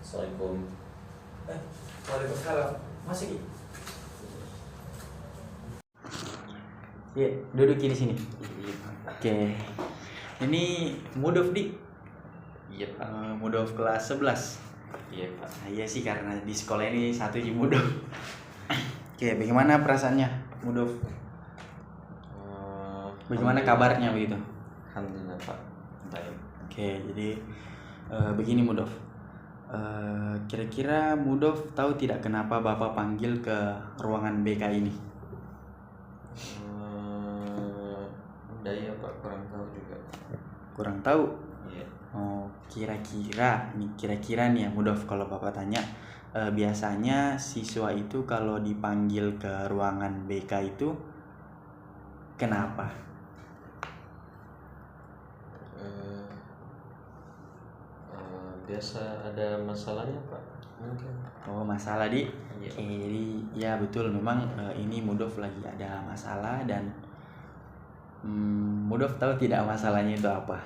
Assalamualaikum. Waalaikumsalam. Masih Ki? Iya, duduk di sini. Oke. Ini Mudov di Iya Pak. Mudov kelas 11. Iya Pak. Nah, iya sih karena di sekolah ini satu di Mudov. Oke, bagaimana perasaannya Mudov? Bagaimana kabarnya begitu? Alhamdulillah Pak. Baik. Oke, jadi begini Mudov. Kira-kira Mudov tahu tidak kenapa Bapak panggil ke ruangan BK ini? Udah ya Pak, kurang tahu juga. Kurang tahu? Iya. Oh, kira-kira nih ya Mudov, kalau Bapak tanya, biasanya siswa itu kalau dipanggil ke ruangan BK itu kenapa? Biasa ada masalahnya Pak, mungkin. Oh, masalah di. Iya. Oke, jadi ya betul memang ini Mudov lagi ada masalah dan Mudov tahu tidak masalahnya itu apa?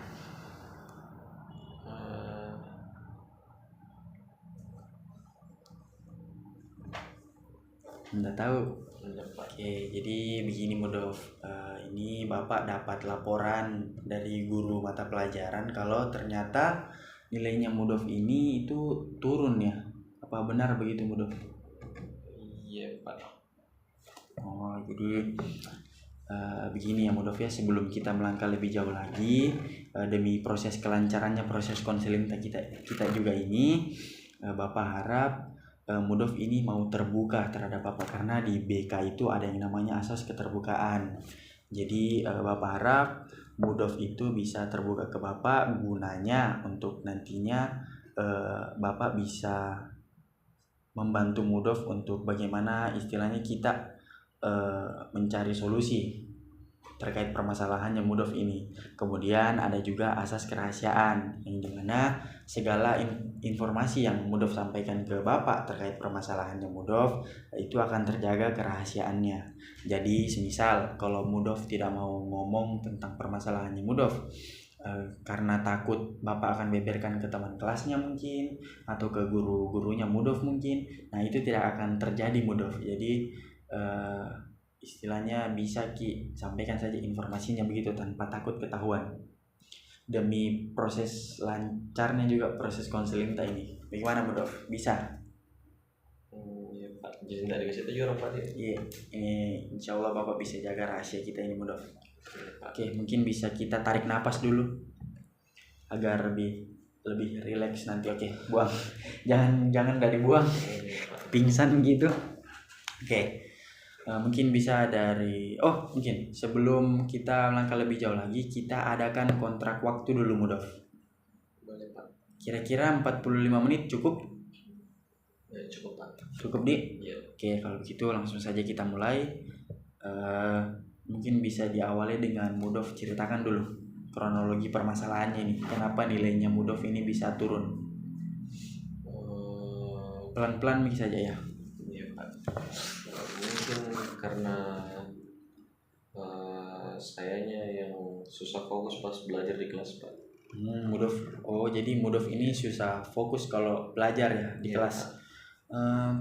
Nggak tahu. Iya Pak. Oke, jadi begini Mudov, ini Bapak dapat laporan dari guru mata pelajaran kalau ternyata nilainya Mudov ini itu turun ya. Apa benar begitu Mudov? Iya Pak. Oh, jadi begini ya Mudov ya, sebelum kita melangkah lebih jauh lagi, demi proses kelancarannya proses konseling kita juga ini, Bapak harap Mudov ini mau terbuka terhadap Bapak, karena di BK itu ada yang namanya asas keterbukaan. Jadi Bapak harap Mudov itu bisa terbuka ke Bapak, gunanya untuk nantinya Bapak bisa membantu Mudov untuk bagaimana istilahnya kita mencari solusi terkait permasalahannya Mudov ini. Kemudian ada juga asas kerahasiaan, yang dimana segala informasi yang Mudov sampaikan ke Bapak terkait permasalahannya Mudov itu akan terjaga kerahasiaannya. Jadi semisal kalau Mudov tidak mau ngomong tentang permasalahannya Mudov karena takut Bapak akan beberkan ke teman kelasnya mungkin, atau ke guru-gurunya Mudov mungkin, nah itu tidak akan terjadi Mudov. Jadi istilahnya bisa Ki sampaikan saja informasinya begitu tanpa takut ketahuan, demi proses lancarnya juga proses konseling kita ini. Bagaimana Mudov? Bisa? Iya Pak, jadi nggak dikasih tahu orang Pak dia. Iya, ini insya Allah Bapak bisa jaga rahasia kita ini Mudov. Iya, Pak. Oke, mungkin bisa kita tarik napas dulu agar lebih rileks nanti. Oke, buang. Jangan nggak dibuang, Iya, Pak. pingsan gitu. Oke. Mungkin bisa dari mungkin sebelum kita melangkah lebih jauh lagi, kita adakan kontrak waktu dulu Mudov. Boleh Pak. Kira-kira 45 menit cukup? Ya cukup Pak. Cukup di? Iya. Oke, kalau begitu langsung saja kita mulai. Mungkin bisa diawali dengan Mudov ceritakan dulu kronologi permasalahannya ini. Kenapa nilainya Mudov ini bisa turun? Pelan-pelan bisa saja ya. Iya Pak. Mungkin karena sayanya yang susah fokus pas belajar di kelas Pak. Mudov. Oh, jadi Mudov ini susah fokus kalau belajar ya di Iya, kelas.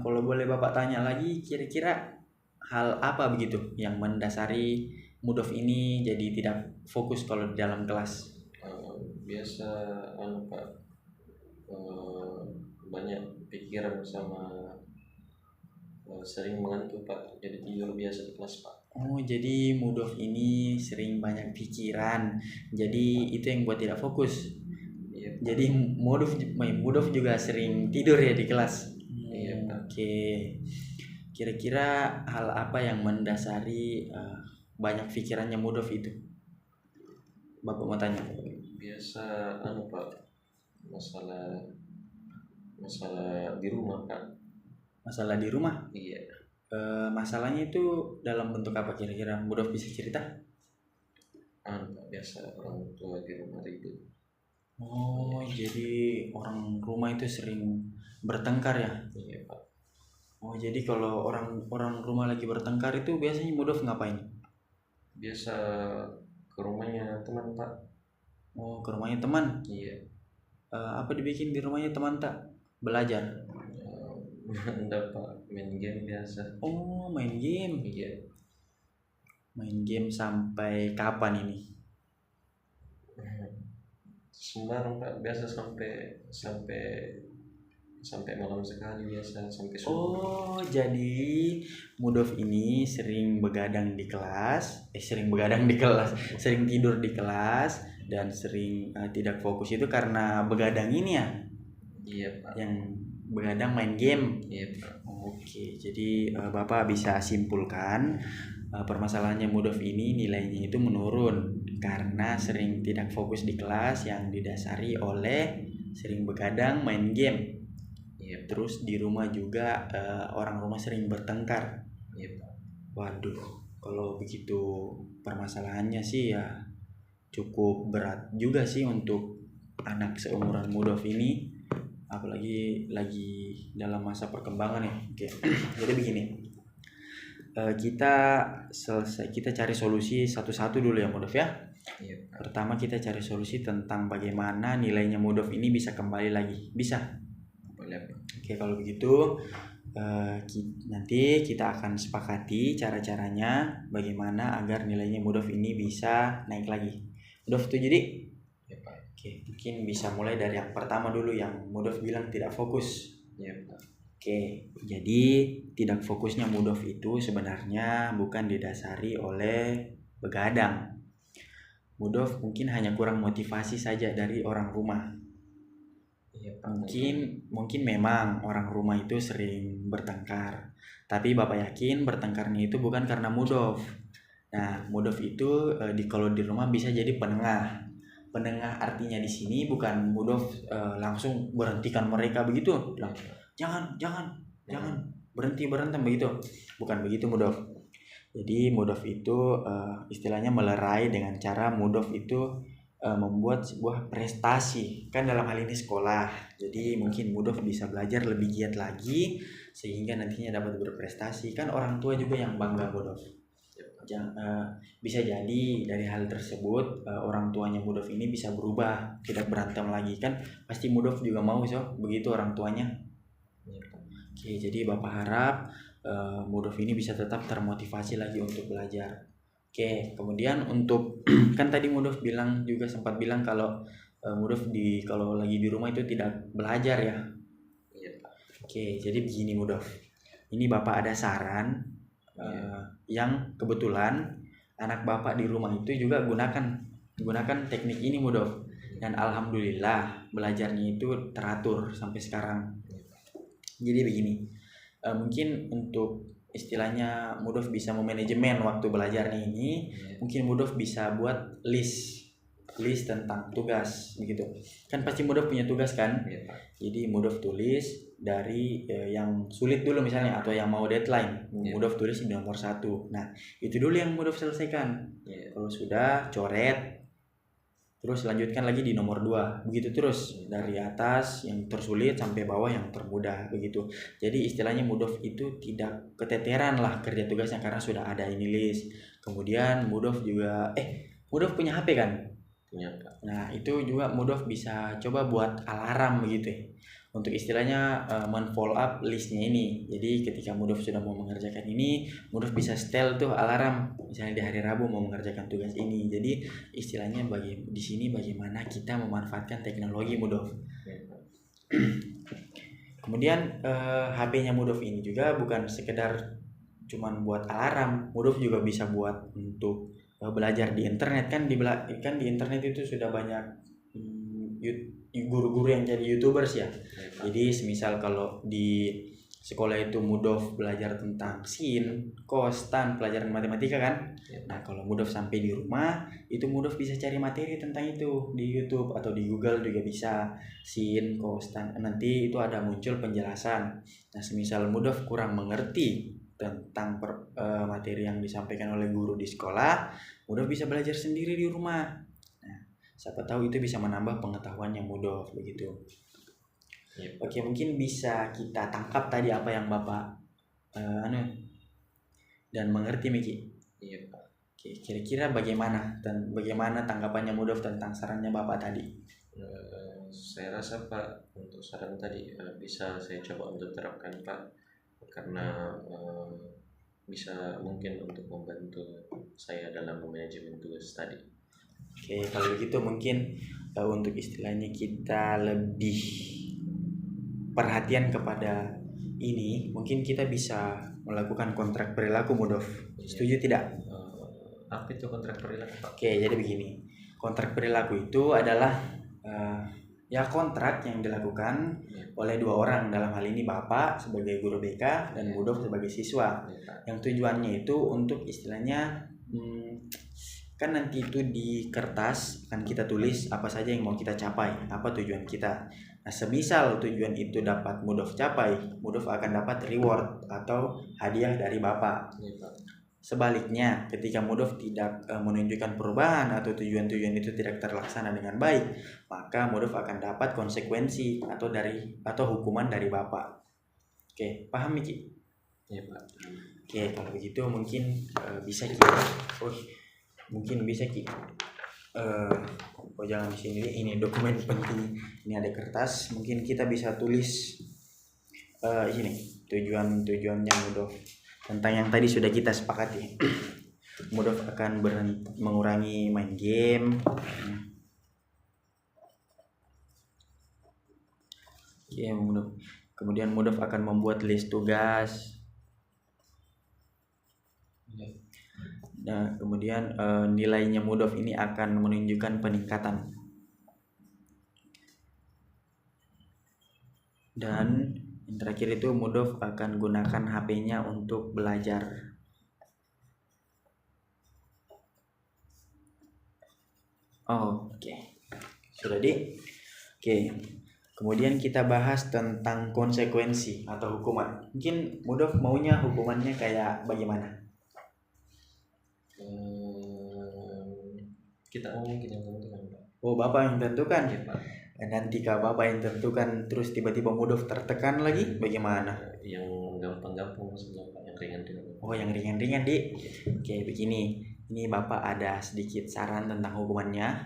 Kalau boleh Bapak tanya lagi, kira-kira hal apa begitu yang mendasari Mudov ini jadi tidak fokus kalau di dalam kelas? Biasa Pak, banyak pikiran sama sering mengantuk Pak, jadi tidur biasa di kelas Pak. Oh, jadi Mudov ini sering banyak pikiran, jadi itu yang buat tidak fokus. Iya. Jadi Mudov juga sering tidur ya di kelas. Iya Pak. Oke. Kira-kira hal apa yang mendasari banyak pikirannya Mudov itu? Bapak mau tanya. Biasa Pak, masalah di rumah Pak. Masalah di rumah? Iya. Masalahnya itu dalam bentuk apa kira-kira? Mudov bisa cerita? Pak, biasa orang tua di rumah ribut. Oh, jadi orang rumah itu sering bertengkar ya? Iya Pak. Oh, jadi kalau orang rumah lagi bertengkar itu biasanya Mudov ngapain? Biasa ke rumahnya teman Pak. Oh, ke rumahnya teman? Iya. Apa dibikin di rumahnya teman tak? belajar? Enggak Pak, main game biasa. Oh, main game. Iya. Main game sampai kapan ini? Sembarang Pak, biasa sampai sampai sampai malam sekali, biasa sampai subuh. Oh, jadi Mudov ini sering begadang di kelas, sering begadang di kelas, sering tidur di kelas, dan sering tidak fokus itu karena begadang ini ya, Iya Pak. yang begadang main game. Iya Pak. Oke, jadi Bapak bisa simpulkan permasalahannya Mudov ini nilainya itu menurun karena sering tidak fokus di kelas yang didasari oleh sering begadang main game. Iya Pak. Terus di rumah juga orang rumah sering bertengkar. Iya Pak. Waduh, kalau begitu permasalahannya sih ya cukup berat juga sih untuk anak seumuran Mudov ini, apalagi lagi dalam masa perkembangan ya. Oke. Jadi begini, kita cari solusi satu-satu dulu ya Mudov ya. Iya Pak. Pertama kita cari solusi tentang bagaimana nilainya Mudov ini bisa kembali lagi. Bisa? Boleh Pak. Oke, kalau begitu nanti kita akan sepakati cara-caranya bagaimana agar nilainya Mudov ini bisa naik lagi. Mudov tuh jadi? Iya Pak. Oke, mungkin bisa mulai dari yang pertama dulu yang Mudov bilang tidak fokus. Iya Pak. Oke, jadi tidak fokusnya Mudov itu sebenarnya bukan didasari oleh begadang. Mudov mungkin hanya kurang motivasi saja dari orang rumah. Iya Pak. Mungkin memang orang rumah itu sering bertengkar, tapi Bapak yakin bertengkarnya itu bukan karena Mudov. Nah, Mudov itu kalau di rumah bisa jadi penengah. Penengah artinya di sini bukan Mudov langsung berhentikan mereka begitu. Jangan berhenti berantem begitu. Bukan begitu Mudov. Jadi Mudov itu istilahnya melerai dengan cara Mudov itu membuat sebuah prestasi, kan dalam hal ini sekolah. Jadi mungkin Mudov bisa belajar lebih giat lagi sehingga nantinya dapat berprestasi. Kan orang tua juga yang bangga Mudov. Bisa jadi dari hal tersebut orang tuanya Mudov ini bisa berubah, tidak berantem lagi. Kan pasti Mudov juga mau begitu orang tuanya. Oke, jadi Bapak harap Mudov ini bisa tetap termotivasi lagi untuk belajar. Oke, kemudian untuk kan tadi Mudov sempat bilang kalau Mudov kalau lagi di rumah itu tidak belajar ya. Iya. Oke, jadi begini Mudov. Ini Bapak ada saran yang kebetulan anak Bapak di rumah itu juga gunakan teknik ini Mudov. Dan alhamdulillah belajarnya itu teratur sampai sekarang. Jadi begini, mungkin untuk istilahnya Mudov bisa memanajemen waktu belajarnya ini. Mungkin Mudov bisa buat list tentang tugas begitu. Kan pasti Mudov punya tugas kan. Jadi Mudov tulis dari yang sulit dulu misalnya, atau yang mau deadline Mudov tulis di nomor 1. Nah itu dulu yang Mudov selesaikan. Kalau sudah coret, terus lanjutkan lagi di nomor 2, begitu terus dari atas yang tersulit sampai bawah yang termudah begitu. Jadi istilahnya Mudov itu tidak keteteran lah kerja tugasnya karena sudah ada ini list. Kemudian Mudov juga Mudov punya HP kan? Punya Pak. Nah itu juga Mudov bisa coba buat alarm begitu ya, untuk istilahnya men-follow up listnya ini. Jadi ketika Mudov sudah mau mengerjakan ini, Mudov bisa setel tuh alarm misalnya di hari Rabu mau mengerjakan tugas ini. Jadi istilahnya di sini bagaimana kita memanfaatkan teknologi Mudov. Kemudian HP-nya Mudov ini juga bukan sekedar cuman buat alarm. Mudov juga bisa buat untuk belajar di internet. Kan di internet itu sudah banyak guru-guru yang jadi YouTubers ya. Jadi semisal kalau di sekolah itu Mudov belajar tentang sin, cos, tan, pelajaran matematika kan. Nah kalau Mudov sampai di rumah itu Mudov bisa cari materi tentang itu di YouTube atau di Google juga bisa, sin, cos, tan. Nanti itu ada muncul penjelasan. Nah semisal Mudov kurang mengerti tentang materi yang disampaikan oleh guru di sekolah, Mudov bisa belajar sendiri di rumah. Nah, siapa tahu itu bisa menambah pengetahuannya Mudov begitu. Oke, mungkin bisa kita tangkap tadi apa yang Bapak dan mengerti Miki. Iya Pak. Oke, kira-kira bagaimana tanggapannya Mudov tentang sarannya Bapak tadi? Saya rasa Pak untuk saran tadi bisa saya coba untuk terapkan Pak, karena bisa mungkin untuk membantu saya dalam manajemen tugas tadi. Oke, kalau begitu mungkin untuk istilahnya kita lebih perhatian kepada ini, mungkin kita bisa melakukan kontrak perilaku Mudof. Setuju tidak? Apa itu kontrak perilaku Pak? Oke, jadi begini. Kontrak perilaku itu adalah ya kontrak yang dilakukan oleh dua orang, dalam hal ini Bapak sebagai guru BK dan Mudof sebagai siswa. Yang tujuannya itu untuk istilahnya kan nanti itu di kertas akan kita tulis apa saja yang mau kita capai, apa tujuan kita. Nah, semisal tujuan itu dapat Mudof capai, Mudof akan dapat reward atau hadiah dari Bapak. Sebaliknya, ketika Mudof tidak menunjukkan perubahan atau tujuan-tujuan itu tidak terlaksana dengan baik, maka Mudof akan dapat konsekuensi atau hukuman dari Bapak. Oke, paham Miki? Iya Pak. Oke, kalau begitu mungkin bisa kita jangan di sini, ini dokumen penting, ini ada kertas, mungkin kita bisa tulis ini tujuannya Mudof tentang yang tadi sudah kita sepakati. Mudof akan mengurangi main game. Oke, kemudian Mudof akan membuat list tugas. Nah, kemudian nilainya Mudof ini akan menunjukkan peningkatan. Dan yang terakhir itu Mudof akan gunakan HP-nya untuk belajar. Oke. Sudah Oke. Kemudian kita bahas tentang konsekuensi atau hukuman. Mungkin Mudof maunya hukumannya kayak bagaimana? Kita mungkin yang tentukan Pak. Bapak yang tentukan? Iya Pak. Nanti kalau Bapak yang tentukan terus tiba-tiba Mudof tertekan lagi, bagaimana? Yang gampang-gampang maksudnya Pak, yang ringan-ringan. Yang ringan-ringan Oke, begini. Ini Bapak ada sedikit saran tentang hukumannya.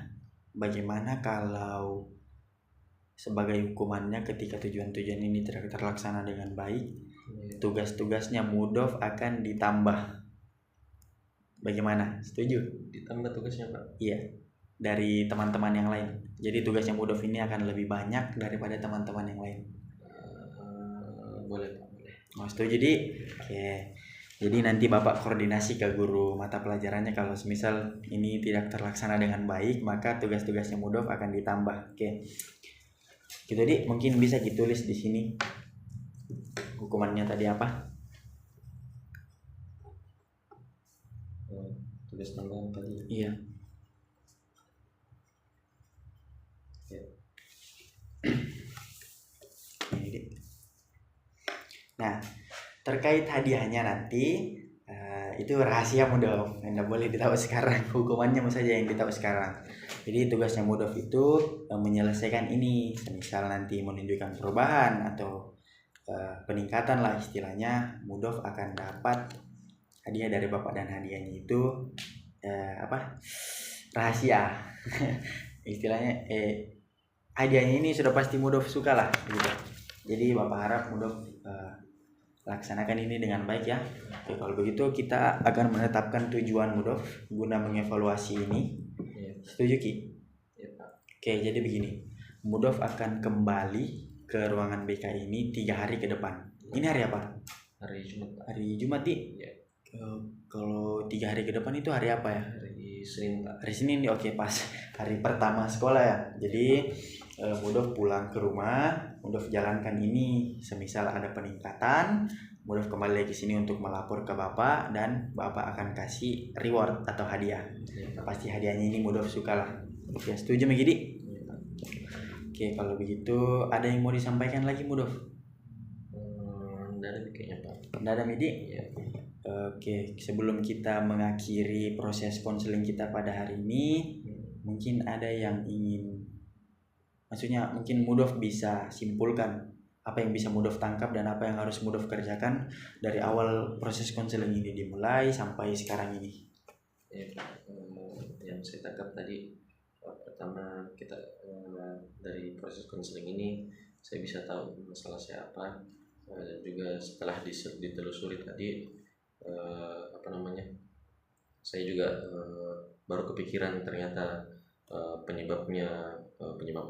Bagaimana kalau sebagai hukumannya ketika tujuan-tujuan ini tidak terlaksana dengan baik, tugas-tugasnya Mudof akan ditambah. Bagaimana? Setuju? Ditambah tugasnya Pak? Iya, dari teman-teman yang lain. Jadi tugasnya Mudof ini akan lebih banyak daripada teman-teman yang lain. Boleh Pak, boleh. Setuju Oke. Jadi nanti Bapak koordinasi ke guru mata pelajarannya, kalau semisal ini tidak terlaksana dengan baik, maka tugas-tugasnya Mudof akan ditambah. Oke. Gitu mungkin bisa ditulis di sini hukumannya tadi apa? Tugas tambahan tadi. Iya. Nah, terkait hadiahnya nanti itu rahasia Mudof, nggak boleh ditahu sekarang. Hukumannya saja yang ditahu sekarang. Jadi tugasnya Mudof itu menyelesaikan ini, misal nanti menunjukkan perubahan atau peningkatan lah istilahnya, Mudof akan dapat hadiah dari Bapak, dan hadiahnya itu rahasia. Istilahnya hadiahnya ini sudah pasti Mudof suka lah gitu. Jadi Bapak harap Mudof laksanakan ini dengan baik ya. Oke, kalau begitu kita akan menetapkan tujuan Mudof guna mengevaluasi ini. Setuju Ki? Iya Pak. Oke, jadi begini, Mudof akan kembali ke ruangan BK ini 3 hari ke depan. Ini hari apa? Hari Jumat Pak. Hari Jumat Iya. Kalau 3 hari ke depan itu hari apa ya? Hari Senin Pak. Hari Senin oke, pas hari pertama sekolah ya. Jadi Mudof pulang ke rumah, Mudof jalankan ini, semisal ada peningkatan, Mudof kembali lagi sini untuk melapor ke Bapak, dan Bapak akan kasih reward atau hadiah. Pasti hadiahnya ini Mudof suka lah. Oke, setuju Megidi? Oke, kalau begitu ada yang mau disampaikan lagi Mudof? Nggak ada kayaknya Pak. Nggak ada Midi? Iya. Oke, sebelum kita mengakhiri proses konseling kita pada hari ini, mungkin ada yang mungkin Mudof bisa simpulkan apa yang bisa Mudof tangkap dan apa yang harus Mudof kerjakan dari awal proses konseling ini dimulai sampai sekarang ini. Ya, yang saya tangkap tadi pertama kita dari proses konseling ini saya bisa tahu masalah saya apa, dan juga setelah ditelusuri tadi saya juga baru kepikiran ternyata penyebab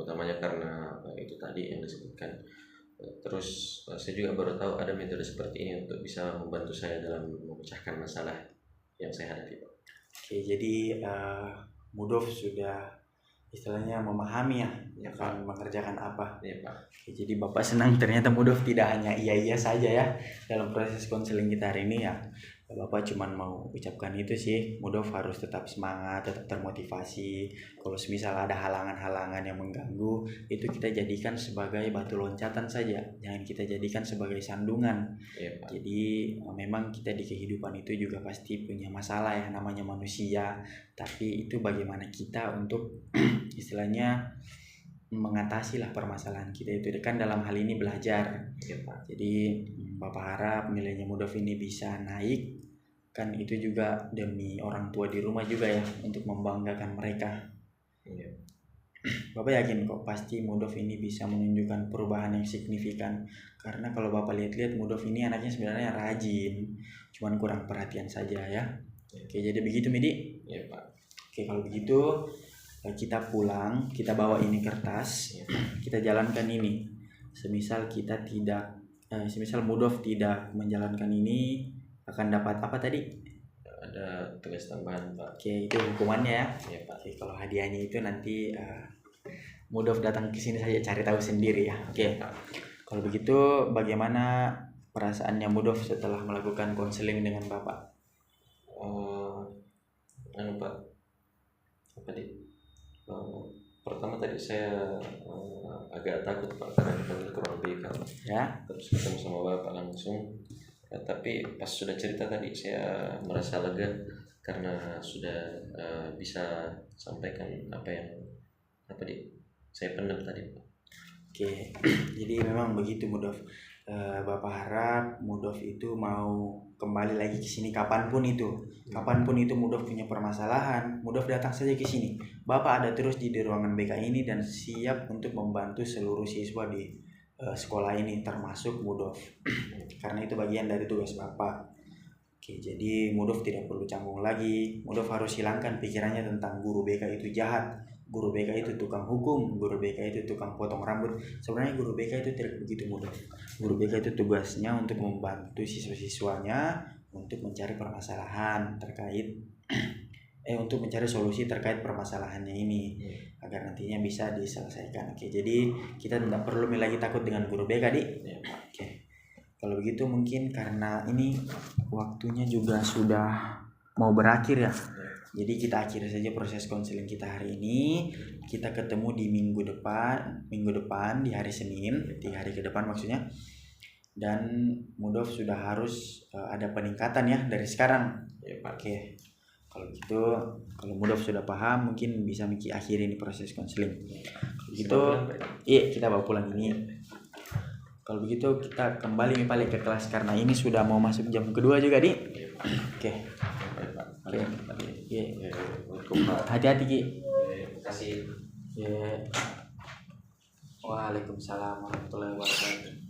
utamanya karena itu tadi yang disebutkan. Terus saya juga baru tahu ada metode seperti ini untuk bisa membantu saya dalam memecahkan masalah yang saya hadapi, Pak. Oke, jadi Mudov sudah istilahnya memahami ya akan mengerjakan apa. Iya, Pak. Oke, jadi Bapak senang ternyata Mudov tidak hanya iya-iya saja ya dalam proses konseling kita hari ini ya. Bapak cuma mau ucapkan itu sih, Mudov harus tetap semangat, tetap termotivasi. Kalau semisal ada halangan-halangan yang mengganggu, itu kita jadikan sebagai batu loncatan saja, jangan kita jadikan sebagai sandungan. Iya, Pak. Jadi memang kita di kehidupan itu juga pasti punya masalah ya, namanya manusia. Tapi itu bagaimana kita untuk istilahnya mengatasi lah permasalahan kita itu kan dalam hal ini belajar. Iya, Pak. Jadi Bapak harap nilainya Mudov ini bisa naik, kan itu juga demi orang tua di rumah juga ya, untuk membanggakan mereka. Iya. Bapak yakin kok pasti Mudov ini bisa menunjukkan perubahan yang signifikan. Karena kalau Bapak lihat-lihat Mudov ini anaknya sebenarnya rajin, cuman kurang perhatian saja ya. Oke, jadi begitu Midi. Iya, Pak. Oke, kalau begitu kita pulang, kita bawa ini kertas, kita jalankan ini. Semisal Mudov tidak menjalankan ini, akan dapat apa tadi? Ada tugas tambahan, Pak. Oke, itu hukumannya ya. Iya, Pak. Oke, kalau hadiahnya itu nanti Mudov datang ke sini saja cari tahu sendiri ya. Oke. Kalau begitu bagaimana perasaannya Mudov setelah melakukan konseling dengan Bapak? Pak, pertama tadi saya agak takut, Pak, karena dipanggil kurang BK Ya. terus ketemu sama Bapak langsung. Tapi pas sudah cerita tadi saya merasa lega karena sudah bisa sampaikan apa yang saya pendam tadi, Pak. Oke, jadi memang begitu Mudov. Bapak harap Mudov itu mau kembali lagi ke sini kapanpun itu Mudov punya permasalahan, Mudov datang saja ke sini. Bapak ada terus di ruangan BK ini dan siap untuk membantu seluruh siswa di sekolah ini termasuk Mudov. Karena itu bagian dari tugas Bapak. Oke, jadi Mudov tidak perlu canggung lagi. Mudov harus hilangkan pikirannya tentang guru BK itu jahat, guru BK itu tukang hukum, guru BK itu tukang potong rambut. Sebenarnya guru BK itu tidak begitu Mudov. Guru BK itu tugasnya untuk membantu siswa-siswanya untuk mencari permasalahan terkait untuk mencari solusi terkait permasalahannya ini agar nantinya bisa diselesaikan. Oke, jadi kita tidak perlu lagi takut dengan guru BK, Dik. Oke. Kalau begitu mungkin karena ini waktunya juga sudah mau berakhir ya. Jadi kita akhiri saja proses konseling kita hari ini. Kita ketemu di minggu depan di hari Senin, 3 hari ke depan maksudnya. Dan Mudov sudah harus ada peningkatan ya dari sekarang. Ya, Pak. Oke. Kalau gitu, kalau Mudov sudah paham mungkin bisa akhiri ini proses konseling. Gitu. Iya, kita bawa pulang ini. Kalau begitu kita kembali balik ke kelas karena ini sudah mau masuk jam kedua juga, Di. Oke. Oke. Iya. Hati-hati, Ki. Terima kasih. Waalaikumsalam warahmatullahi wabarakatuh.